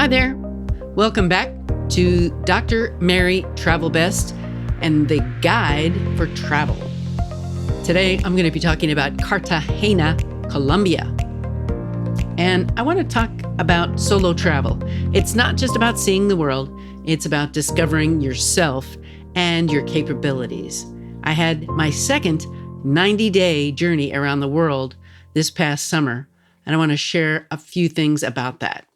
Hi there. Welcome back to Dr. Mary Travel Best and the Guide for Travel. Today, I'm going to be talking about Cartagena, Colombia. And I want to talk about solo travel. It's not just about seeing the world. It's about discovering yourself and your capabilities. I had my second 90-day journey around the world this past summer, and I want to share a few things about that.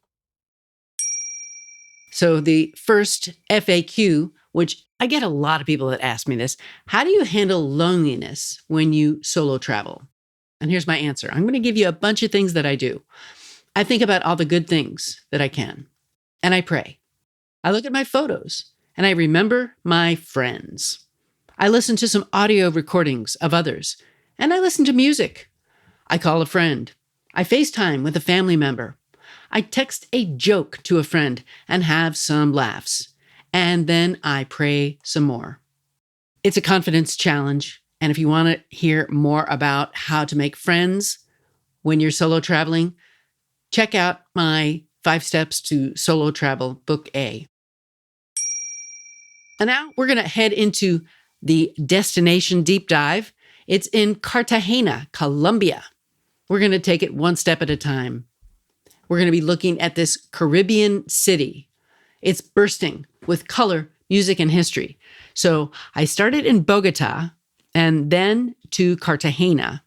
So the first FAQ, which I get a lot of people that ask me this, how do you handle loneliness when you solo travel? And here's my answer. I'm going to give you a bunch of things that I do. I think about all the good things that I can, and I pray. I look at my photos, and I remember my friends. I listen to some audio recordings of others, and I listen to music. I call a friend. I FaceTime with a family member. I text a joke to a friend and have some laughs. And then I pray some more. It's a confidence challenge. And if you want to hear more about how to make friends when you're solo traveling, check out my 5 Steps to Solo Travel, Book A. And now we're going to head into the destination deep dive. It's in Cartagena, Colombia. We're going to take it one step at a time. We're going to be looking at this Caribbean city. It's bursting with color, music, and history. So I started in Bogota and then to Cartagena.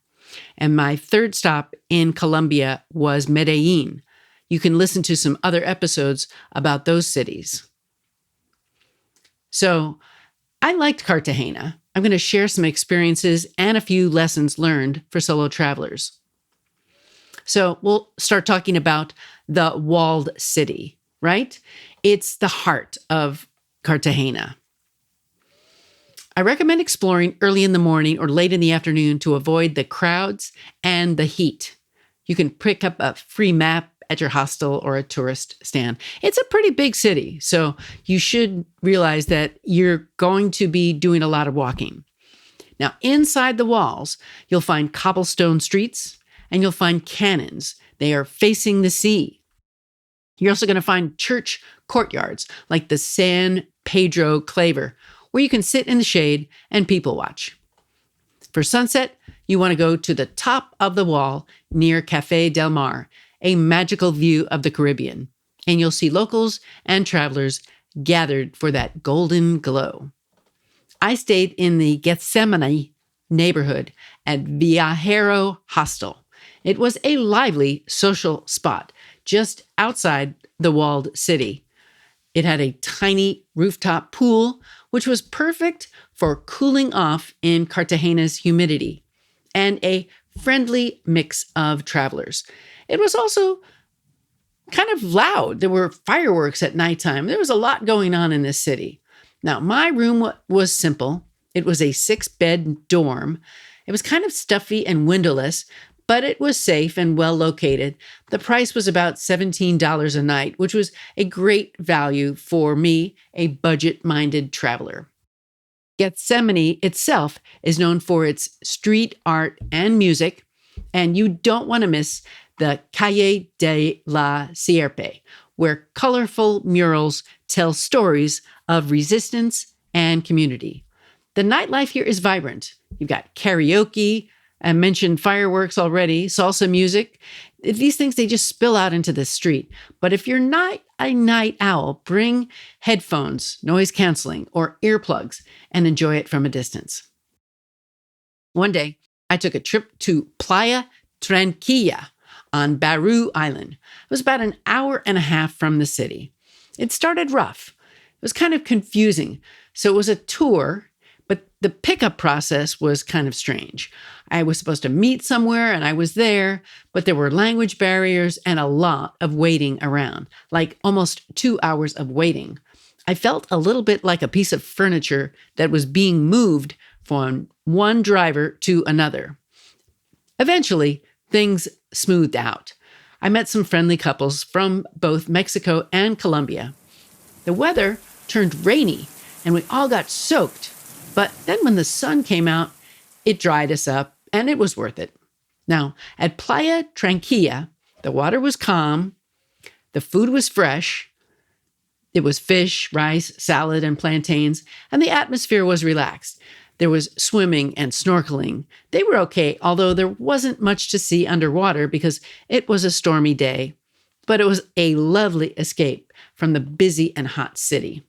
And my third stop in Colombia was Medellin. You can listen to some other episodes about those cities. So I liked Cartagena. I'm going to share some experiences and a few lessons learned for solo travelers. So we'll start talking about the walled city, right? It's the heart of Cartagena. I recommend exploring early in the morning or late in the afternoon to avoid the crowds and the heat. You can pick up a free map at your hostel or a tourist stand. It's a pretty big city, so you should realize that you're going to be doing a lot of walking. Now, inside the walls, you'll find cobblestone streets, and you'll find cannons. They are facing the sea. You're also going to find church courtyards like the San Pedro Claver, where you can sit in the shade and people watch. For sunset, you want to go to the top of the wall near Café del Mar, a magical view of the Caribbean, and you'll see locals and travelers gathered for that golden glow. I stayed in the Gethsemane neighborhood at Viajero Hostel. It was a lively social spot just outside the walled city. It had a tiny rooftop pool, which was perfect for cooling off in Cartagena's humidity, and a friendly mix of travelers. It was also kind of loud. There were fireworks at nighttime. There was a lot going on in this city. Now, my room was simple. It was a 6-bed dorm. It was kind of stuffy and windowless, but it was safe and well located. The price was about $17 a night, which was a great value for me, a budget-minded traveler. Gethsemane itself is known for its street art and music, and you don't want to miss the Calle de la Sierpe, where colorful murals tell stories of resistance and community. The nightlife here is vibrant. You've got karaoke, I mentioned fireworks already, salsa music. These things, they just spill out into the street. But if you're not a night owl, bring headphones, noise canceling, or earplugs and enjoy it from a distance. One day, I took a trip to Playa Tranquilla on Barú Island. It was about an hour and a half from the city. It started rough. It was kind of confusing. So it was a tour, but the pickup process was kind of strange. I was supposed to meet somewhere and I was there, but there were language barriers and a lot of waiting around, like almost 2 hours of waiting. I felt a little bit like a piece of furniture that was being moved from one driver to another. Eventually, things smoothed out. I met some friendly couples from both Mexico and Colombia. The weather turned rainy and we all got soaked. But then when the sun came out, it dried us up and it was worth it. Now, at Playa Tranquilla, the water was calm, the food was fresh, It was fish, rice, salad, and plantains, and the atmosphere was relaxed. There was swimming and snorkeling. They were okay, although there wasn't much to see underwater because it was a stormy day. But it was a lovely escape from the busy and hot city.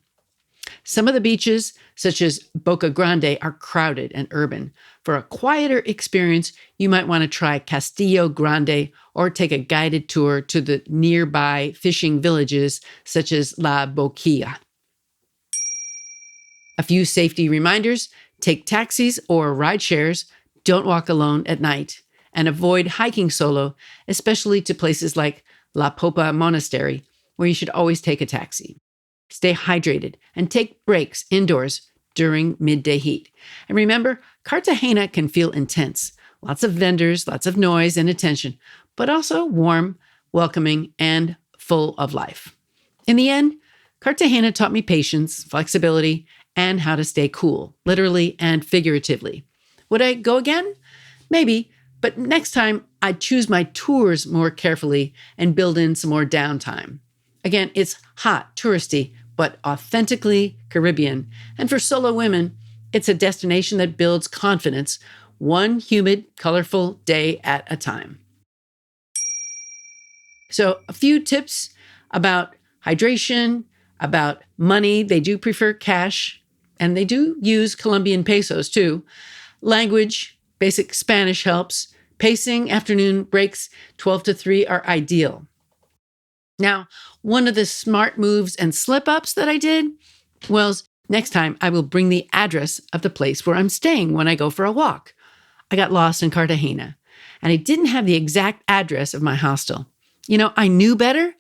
Some of the beaches, such as Boca Grande, are crowded and urban. For a quieter experience, you might want to try Castillo Grande or take a guided tour to the nearby fishing villages such as La Boquilla. A few safety reminders: take taxis or ride shares, don't walk alone at night, and avoid hiking solo, especially to places like La Popa Monastery, where you should always take a taxi. Stay hydrated and take breaks indoors during midday heat. And remember, Cartagena can feel intense. Lots of vendors, lots of noise and attention, but also warm, welcoming, and full of life. In the end, Cartagena taught me patience, flexibility, and how to stay cool, literally and figuratively. Would I go again? Maybe, but next time I'd choose my tours more carefully and build in some more downtime. Again, it's hot, touristy, but authentically Caribbean. And for solo women, it's a destination that builds confidence, one humid, colorful day at a time. So a few tips about hydration, about money. They do prefer cash, and they do use Colombian pesos too. Language, basic Spanish helps. Pacing, afternoon breaks 12 to 3 are ideal. Now, one of the smart moves and slip-ups that I did was next time I will bring the address of the place where I'm staying when I go for a walk. I got lost in Cartagena, and I didn't have the exact address of my hostel. I knew better,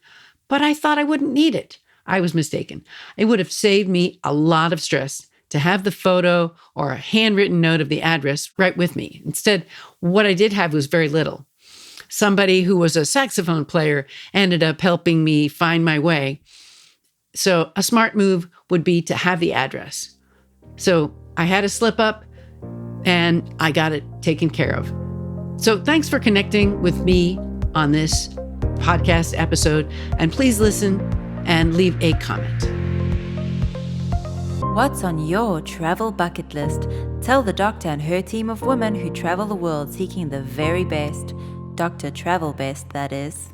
but I thought I wouldn't need it. I was mistaken. It would have saved me a lot of stress to have the photo or a handwritten note of the address right with me. Instead, what I did have was very little. Somebody who was a saxophone player ended up helping me find my way. So a smart move would be to have the address. So I had a slip up and I got it taken care of. So thanks for connecting with me on this podcast episode. And please listen and leave a comment. What's on your travel bucket list? Tell the doctor and her team of women who travel the world seeking the very best. Dr. Travel Best, that is.